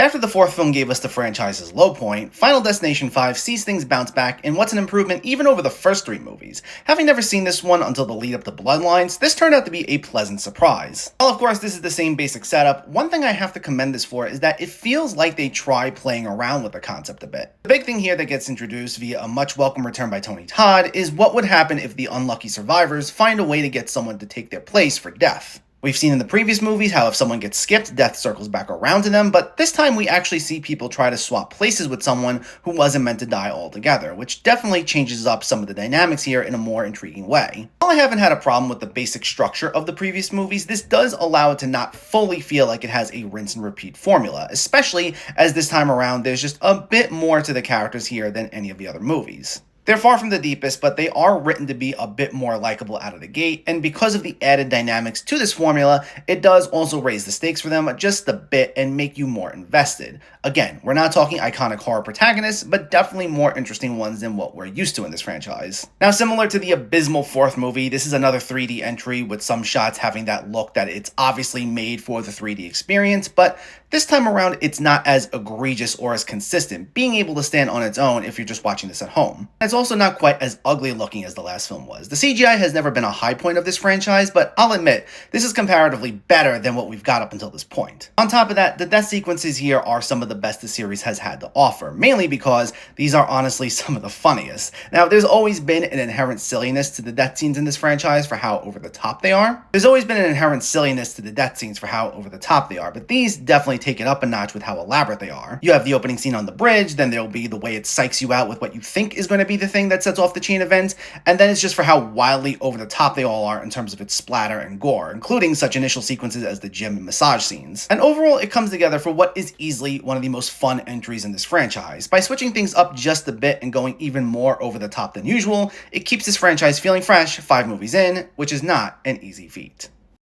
After the fourth film gave us the franchise's low point, Final Destination 5 sees things bounce back in what's an improvement even over the first three movies. Having never seen this one until the lead up to Bloodlines, this turned out to be a pleasant surprise. While of course this is the same basic setup, one thing I have to commend this for is that it feels like they try playing around with the concept a bit. The big thing here that gets introduced via a much welcome return by Tony Todd is what would happen if the unlucky survivors find a way to get someone to take their place for death. We've seen in the previous movies how if someone gets skipped, death circles back around to them, but this time we actually see people try to swap places with someone who wasn't meant to die altogether, which definitely changes up some of the dynamics here in a more intriguing way. While I haven't had a problem with the basic structure of the previous movies, this does allow it to not fully feel like it has a rinse and repeat formula, especially as this time around there's just a bit more to the characters here than any of the other movies. They're far from the deepest, but they are written to be a bit more likable out of the gate, and because of the added dynamics to this formula, it does also raise the stakes for them just a bit and make you more invested. Again, we're not talking iconic horror protagonists, but definitely more interesting ones than what we're used to in this franchise. Now, similar to the abysmal fourth movie, this is another 3D entry with some shots having that look that it's obviously made for the 3D experience, but this time around, it's not as egregious or as consistent, being able to stand on its own if you're just watching this at home. It's also not quite as ugly looking as the last film was. The CGI has never been a high point of this franchise, but I'll admit, this is comparatively better than what we've got up until this point. On top of that, the death sequences here are some of the best the series has had to offer, mainly because these are honestly some of the funniest. Now, there's always been an inherent silliness to the death scenes in this franchise for how over the top they are. But these definitely take it up a notch with how elaborate they are. You have the opening scene on the bridge, then there'll be the way it psychs you out with what you think is going to be the thing that sets off the chain event, and then it's just for how wildly over the top they all are in terms of its splatter and gore, including such initial sequences as the gym and massage scenes. And overall, it comes together for what is easily one of the most fun entries in this franchise. By switching things up just a bit and going even more over the top than usual, it keeps this franchise feeling fresh 5 movies in, which is not an easy feat.